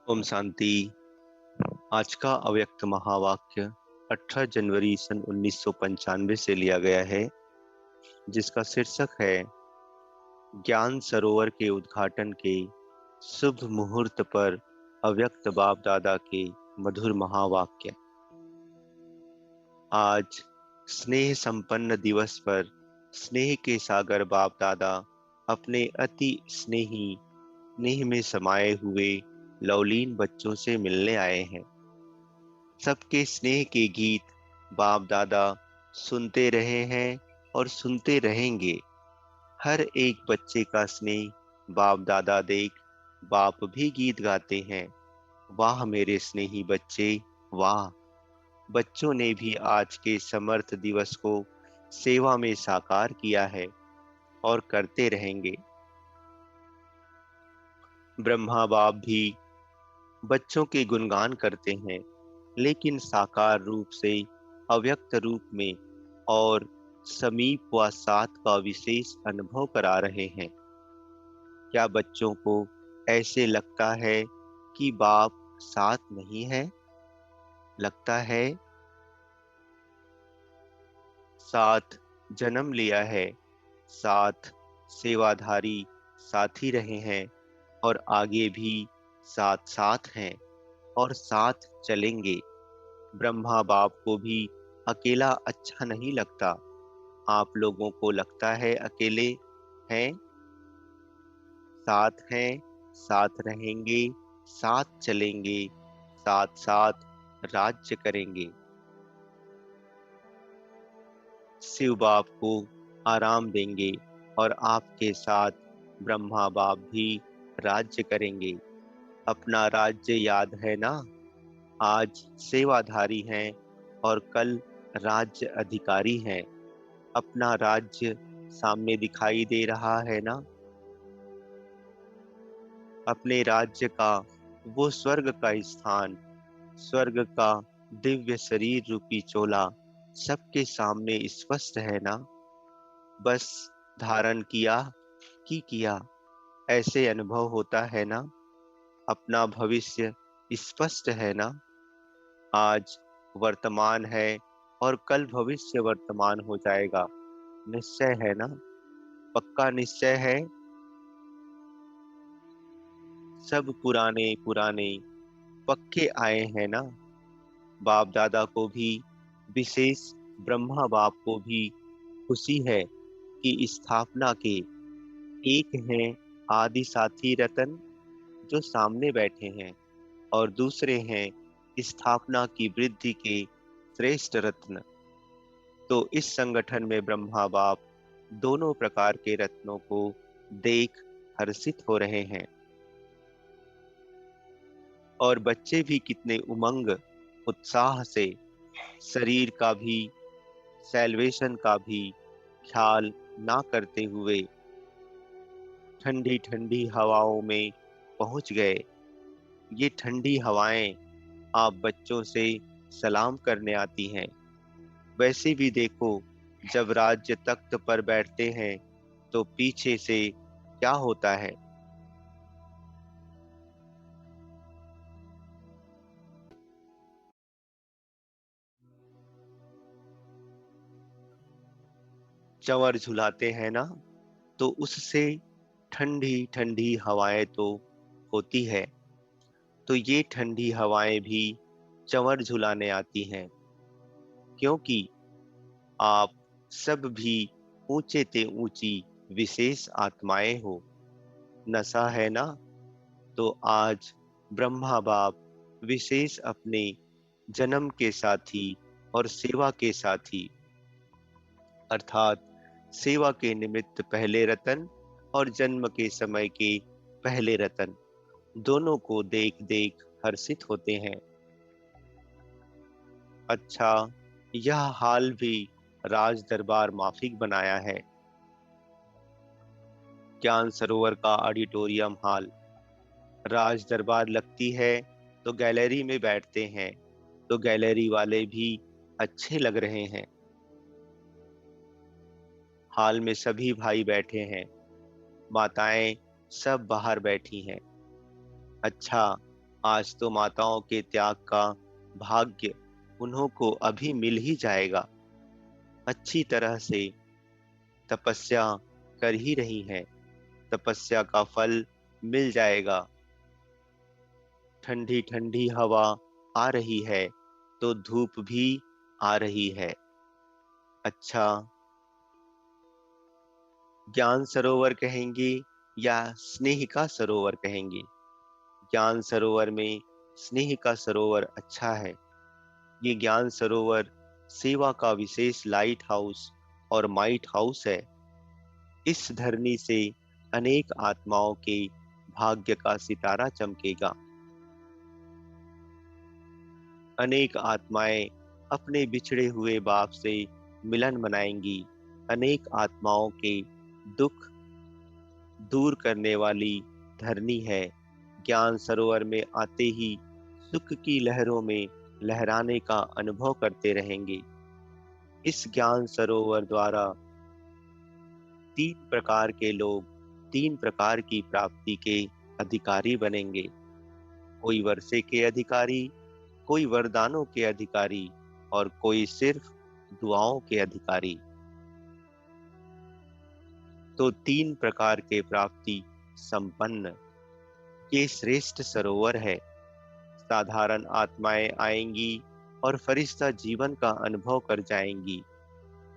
ओम शांति। आज का अव्यक्त महावाक्य 18 जनवरी सन 1995 से लिया गया है, जिसका शीर्षक है ज्ञान सरोवर के उद्घाटन के शुभ मुहूर्त पर अव्यक्त बाप दादा के मधुर महावाक्य। आज स्नेह संपन्न दिवस पर स्नेह के सागर बाप दादा अपने अति स्नेही स्नेह में समाये हुए लवलीन बच्चों से मिलने आए हैं। सबके स्नेह के गीत बाप दादा सुनते रहे हैं और सुनते रहेंगे। हर एक बच्चे का स्नेह बाप दादा देख बाप भी गीत गाते हैं। वाह मेरे स्नेही बच्चे, वाह। बच्चों ने भी आज के समर्थ दिवस को सेवा में साकार किया है और करते रहेंगे। ब्रह्मा बाप भी बच्चों के गुणगान करते हैं, लेकिन साकार रूप से, अव्यक्त रूप में और समीप व साथ का विशेष अनुभव करा रहे हैं। क्या बच्चों को ऐसे लगता है कि बाप साथ नहीं है? लगता है। साथ जन्म लिया है, साथ सेवाधारी साथी रहे हैं और आगे भी साथ साथ हैं और साथ चलेंगे। ब्रह्मा बाप को भी अकेला अच्छा नहीं लगता। आप लोगों को लगता है अकेले हैं? साथ हैं, साथ रहेंगे, साथ चलेंगे, साथ साथ राज्य करेंगे। शिव बाप को आराम देंगे और आपके साथ ब्रह्मा बाप भी राज्य करेंगे। अपना राज्य याद है ना? आज सेवाधारी हैं और कल राज्य अधिकारी हैं। अपना राज्य सामने दिखाई दे रहा है ना? अपने राज्य का वो स्वर्ग का स्थान, स्वर्ग का दिव्य शरीर रूपी चोला सबके सामने स्पष्ट है ना? बस धारण किया कि किया, ऐसे अनुभव होता है ना? अपना भविष्य स्पष्ट है ना? आज वर्तमान है और कल भविष्य वर्तमान हो जाएगा। निश्चय है ना? पक्का निश्चय है। सब पुराने पुराने पक्के आए हैं ना? बाप दादा को भी, विशेष ब्रह्मा बाप को भी खुशी है कि स्थापना के एक हैं आदि साथी रतन जो सामने बैठे हैं, और दूसरे हैं स्थापना की वृद्धि के श्रेष्ठ रत्न। तो इस संगठन में ब्रह्मा बाप दोनों प्रकार के रत्नों को देख हर्षित हो रहे हैं। और बच्चे भी कितने उमंग उत्साह से शरीर का भी, सैल्वेशन का भी ख्याल ना करते हुए ठंडी ठंडी हवाओं में पहुंच गए। ये ठंडी हवाएं आप बच्चों से सलाम करने आती हैं। वैसे भी देखो, जब राज्य तख्त पर बैठते हैं तो पीछे से क्या होता है? चंवर झुलाते हैं ना? तो उससे ठंडी ठंडी हवाएं तो होती है। तो ये ठंडी हवाएं भी चंवर झुलाने आती हैं, क्योंकि आप सब भी ऊंचे ते ऊंची विशेष आत्माएं हो। नशा है ना? तो आज ब्रह्मा बाप विशेष अपने जन्म के साथी और सेवा के साथी, अर्थात सेवा के निमित्त पहले रतन और जन्म के समय के पहले रतन, दोनों को देख देख हर्षित होते हैं। अच्छा, यह हाल भी राज दरबार माफिक बनाया है। ज्ञान सरोवर का ऑडिटोरियम हॉल राज दरबार लगती है तो गैलरी में बैठते हैं, तो गैलरी वाले भी अच्छे लग रहे हैं। हॉल में सभी भाई बैठे हैं, माताएं सब बाहर बैठी हैं। अच्छा, आज तो माताओं के त्याग का भाग्य उन्हों को अभी मिल ही जाएगा। अच्छी तरह से तपस्या कर ही रही हैं, तपस्या का फल मिल जाएगा। ठंडी ठंडी हवा आ रही है तो धूप भी आ रही है। अच्छा, ज्ञान सरोवर कहेंगे या स्नेह का सरोवर कहेंगे? ज्ञान सरोवर में स्नेह का सरोवर अच्छा है। ये ज्ञान सरोवर सेवा का विशेष लाइट हाउस और माइट हाउस है। इस धरनी से अनेक आत्माओं के भाग्य का सितारा चमकेगा। अनेक आत्माएं अपने बिछड़े हुए बाप से मिलन मनाएंगी। अनेक आत्माओं के दुख दूर करने वाली धरनी है। ज्ञान सरोवर में आते ही सुख की लहरों में लहराने का अनुभव करते रहेंगे। इस ज्ञान सरोवर द्वारा 3 प्रकार के लोग 3 प्रकार की प्राप्ति के अधिकारी बनेंगे। कोई वर्षे के अधिकारी, कोई वरदानों के अधिकारी और कोई सिर्फ दुआओं के अधिकारी। तो 3 प्रकार के प्राप्ति संपन्न ये श्रेष्ठ सरोवर है। साधारण आत्माएं आएंगी और फरिश्ता जीवन का अनुभव कर जाएंगी।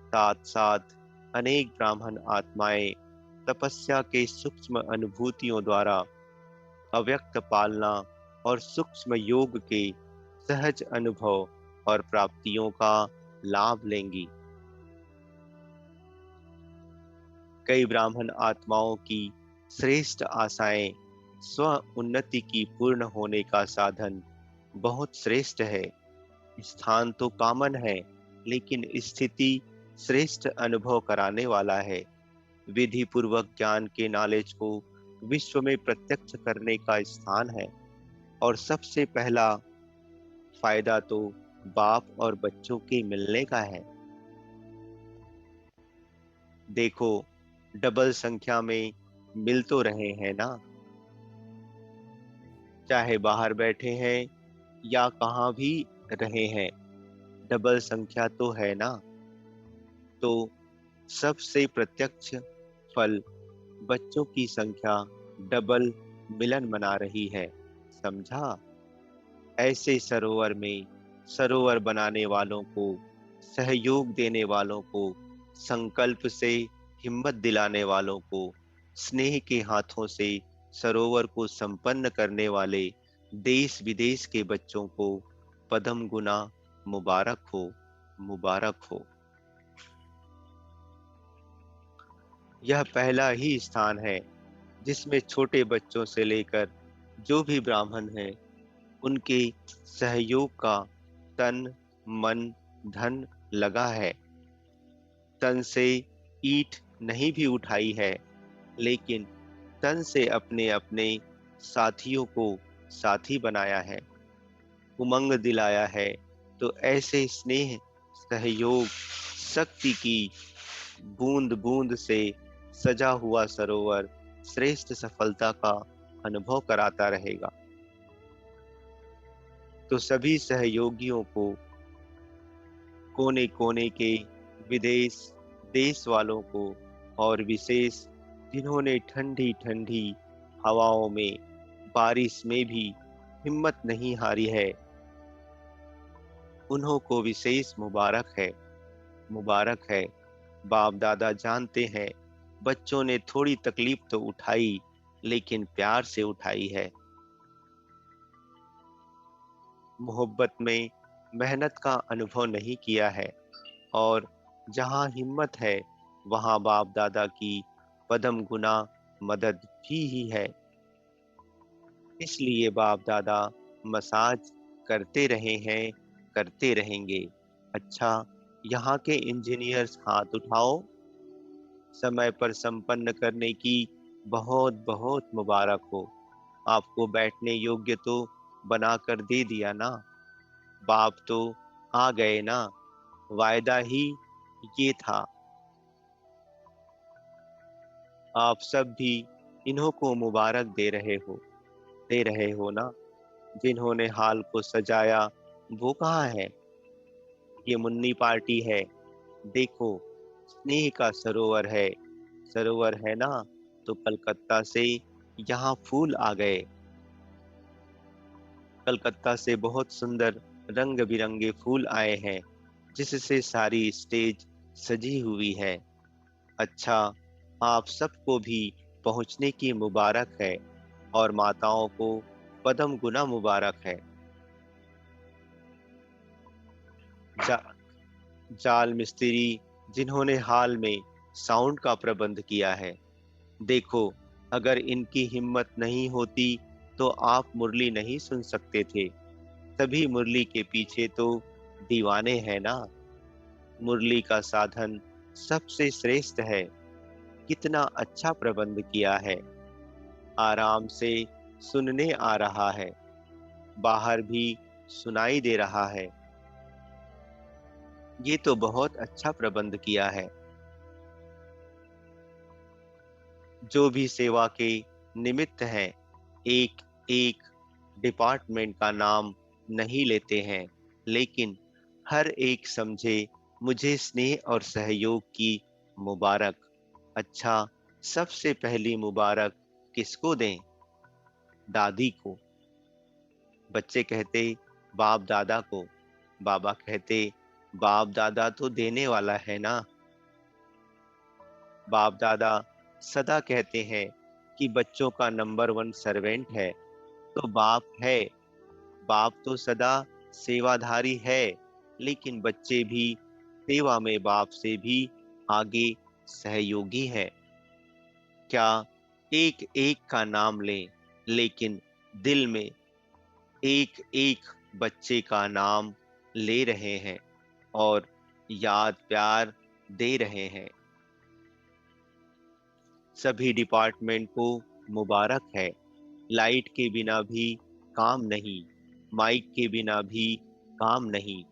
साथ साथ अनेक ब्राह्मण आत्माएं तपस्या के सूक्ष्म अनुभूतियों द्वारा अव्यक्त पालना और सूक्ष्म योग के सहज अनुभव और प्राप्तियों का लाभ लेंगी। कई ब्राह्मण आत्माओं की श्रेष्ठ आशाएं स्व उन्नति की पूर्ण होने का साधन बहुत श्रेष्ठ है। स्थान तो कामन है, लेकिन स्थिति श्रेष्ठ अनुभव कराने वाला है। विधि पूर्वक ज्ञान के नॉलेज को विश्व में प्रत्यक्ष करने का स्थान है। और सबसे पहला फायदा तो बाप और बच्चों के मिलने का है। देखो, डबल संख्या में मिल तो रहे हैं ना, चाहे बाहर बैठे हैं या कहाँ भी रहे हैं, डबल संख्या तो है ना। तो सबसे प्रत्यक्ष फल बच्चों की संख्या डबल मिलन मना रही है, समझा? ऐसे सरोवर में सरोवर बनाने वालों को, सहयोग देने वालों को, संकल्प से हिम्मत दिलाने वालों को, स्नेह के हाथों से सरोवर को संपन्न करने वाले देश विदेश के बच्चों को पदम गुना मुबारक हो, मुबारक हो। यह पहला ही स्थान है जिसमें छोटे बच्चों से लेकर जो भी ब्राह्मण हैं उनके सहयोग का तन मन धन लगा है। तन से ईंट नहीं भी उठाई है, लेकिन तन से अपने अपने साथियों को साथी बनाया है, उमंग दिलाया है। तो ऐसे स्नेह सहयोग शक्ति की बूंद बूंद से सजा हुआ सरोवर श्रेष्ठ सफलता का अनुभव कराता रहेगा। तो सभी सहयोगियों को, कोने कोने के विदेश देश वालों को, और विशेष जिन्होंने ठंडी ठंडी हवाओं में बारिश में भी हिम्मत नहीं हारी है, उन्हों को विशेष मुबारक है, मुबारक है। बाप दादा जानते हैं बच्चों ने थोड़ी तकलीफ तो उठाई, लेकिन प्यार से उठाई है। मोहब्बत में मेहनत का अनुभव नहीं किया है। और जहाँ हिम्मत है वहाँ बाप दादा की पदम गुना मदद भी ही है। इसलिए बाप दादा मसाज करते रहे हैं, करते रहेंगे। अच्छा, यहाँ के इंजीनियर्स हाथ उठाओ। समय पर संपन्न करने की बहुत बहुत मुबारक हो। आपको बैठने योग्य तो बना कर दे दिया ना, बाप तो आ गए ना, वायदा ही ये था। आप सब भी इन्हों को मुबारक दे रहे हो, दे रहे हो ना। जिन्होंने हाल को सजाया वो कहाँ है? ये मुन्नी पार्टी है। देखो, स्नेह का सरोवर है। सरोवर है ना, तो कलकत्ता से यहाँ फूल आ गए। कलकत्ता से बहुत सुंदर रंग बिरंगे फूल आए हैं, जिससे सारी स्टेज सजी हुई है। अच्छा, आप सबको भी पहुंचने की मुबारक है, और माताओं को पदम गुना मुबारक है। जा, जाल मिस्त्री, जिन्होंने हाल में साउंड का प्रबंध किया है। देखो, अगर इनकी हिम्मत नहीं होती तो आप मुरली नहीं सुन सकते थे। सभी मुरली के पीछे तो दीवाने हैं ना। मुरली का साधन सबसे श्रेष्ठ है। कितना अच्छा प्रबंध किया है। आराम से सुनने आ रहा है, बाहर भी सुनाई दे रहा है। ये तो बहुत अच्छा प्रबंध किया है। जो भी सेवा के निमित्त हैं, एक एक डिपार्टमेंट का नाम नहीं लेते हैं, लेकिन हर एक समझे मुझे स्नेह और सहयोग की मुबारक। अच्छा, सबसे पहली मुबारक किसको दें? दादी को। बच्चे कहते बाप दादा को। बाबा कहते बाप दादा तो देने वाला है ना। बाप दादा सदा कहते हैं कि बच्चों का नंबर वन सर्वेंट है, तो बाप है। बाप तो सदा सेवाधारी है, लेकिन बच्चे भी सेवा में बाप से भी आगे सहयोगी है। क्या एक एक का नाम लें, लेकिन दिल में एक एक बच्चे का नाम ले रहे हैं और याद प्यार दे रहे हैं। सभी डिपार्टमेंट को मुबारक है। लाइट के बिना भी काम नहीं, माइक के बिना भी काम नहीं।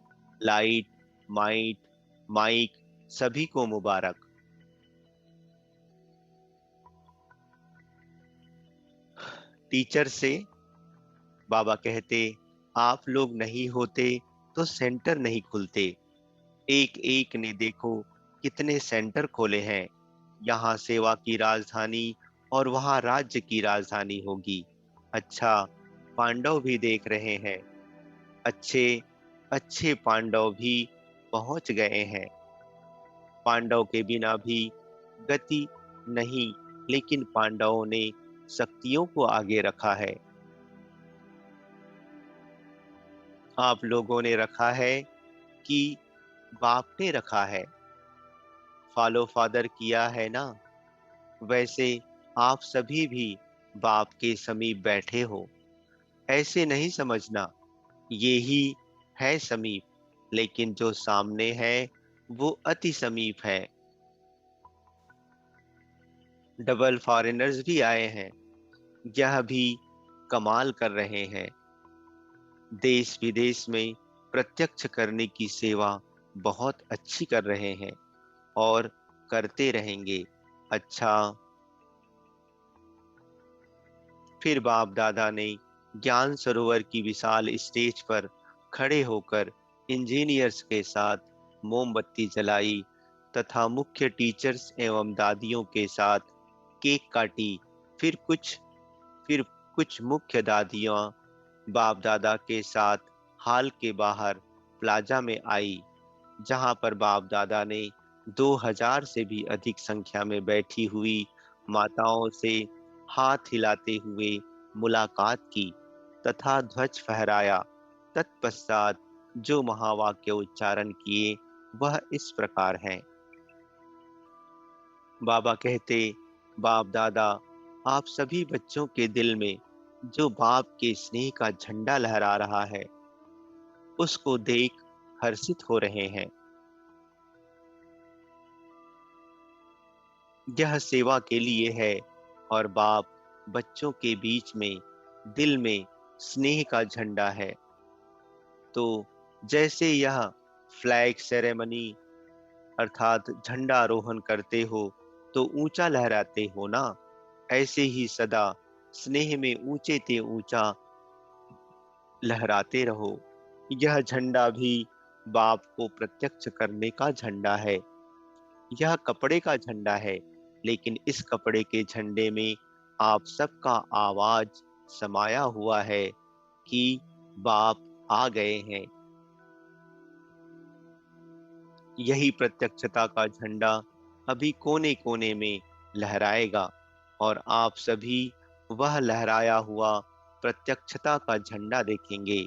लाइट, माइट, माइक, सभी को मुबारक। टीचर से बाबा कहते आप लोग नहीं होते तो सेंटर नहीं खुलते। एक एक ने देखो कितने सेंटर खोले हैं। यहाँ सेवा की राजधानी और वहाँ राज्य की राजधानी होगी। अच्छा, पांडव भी देख रहे हैं। अच्छे अच्छे पांडव भी पहुंच गए हैं। पांडव के बिना भी गति नहीं, लेकिन पांडवों ने शक्तियों को आगे रखा है। आप लोगों ने रखा है कि बाप ने रखा है? फॉलो फादर किया है ना। वैसे आप सभी भी बाप के समीप बैठे हो। ऐसे नहीं समझना, ये ही है समीप, लेकिन जो सामने है वो अति समीप है। डबल फॉरेनर्स भी आए हैं। यह भी कमाल कर रहे हैं। देश विदेश में प्रत्यक्ष करने की सेवा बहुत अच्छी कर रहे हैं और करते रहेंगे। अच्छा, फिर बाप दादा ने ज्ञान सरोवर की विशाल स्टेज पर खड़े होकर इंजीनियर्स के साथ मोमबत्ती जलाई तथा मुख्य टीचर्स एवं दादियों के साथ केक काटी। फिर कुछ फिर कुछ मुख्य दादियां बाप दादा के साथ हॉल के बाहर प्लाजा में आई, जहां पर बाप दादा ने 2000 से भी अधिक संख्या में बैठी हुई माताओं से हाथ हिलाते हुए मुलाकात की तथा ध्वज फहराया। तत्पश्चात जो महावाक्य उच्चारण किए वह इस प्रकार हैं। बाबा कहते बाप दादा, आप सभी बच्चों के दिल में जो बाप के स्नेह का झंडा लहरा रहा है, उसको देख हर्षित हो रहे हैं। यह सेवा के लिए है, और बाप बच्चों के बीच में दिल में स्नेह का झंडा है। तो जैसे यह फ्लैग सेरेमनी अर्थात झंडा आरोहण करते हो तो ऊंचा लहराते हो ना, ऐसे ही सदा स्नेह में ऊंचे ते ऊंचा लहराते रहो। यह झंडा भी बाप को प्रत्यक्ष करने का झंडा है। यह कपड़े का झंडा है, लेकिन इस कपड़े के झंडे में आप सबका आवाज समाया हुआ है कि बाप आ गए हैं। यही प्रत्यक्षता का झंडा अभी कोने कोने में लहराएगा, और आप सभी वह लहराया हुआ प्रत्यक्षता का झंडा देखेंगे,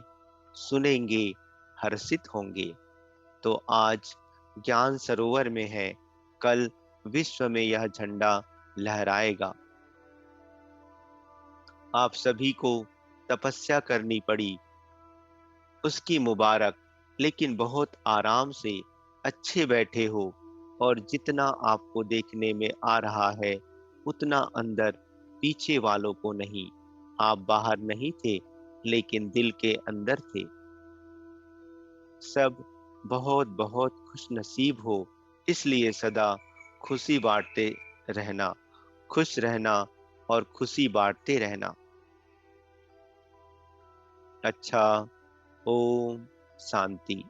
सुनेंगे, हर्षित होंगे। तो आज ज्ञान सरोवर में है, कल विश्व में यह झंडा लहराएगा। आप सभी को तपस्या करनी पड़ी, उसकी मुबारक, लेकिन बहुत आराम से अच्छे बैठे हो, और जितना आपको देखने में आ रहा है उतना अंदर पीछे वालों को नहीं। आप बाहर नहीं थे, लेकिन दिल के अंदर थे। सब बहुत बहुत खुश नसीब हो, इसलिए सदा खुशी बांटते रहना, खुश रहना और खुशी बांटते रहना। अच्छा, ओम शांति।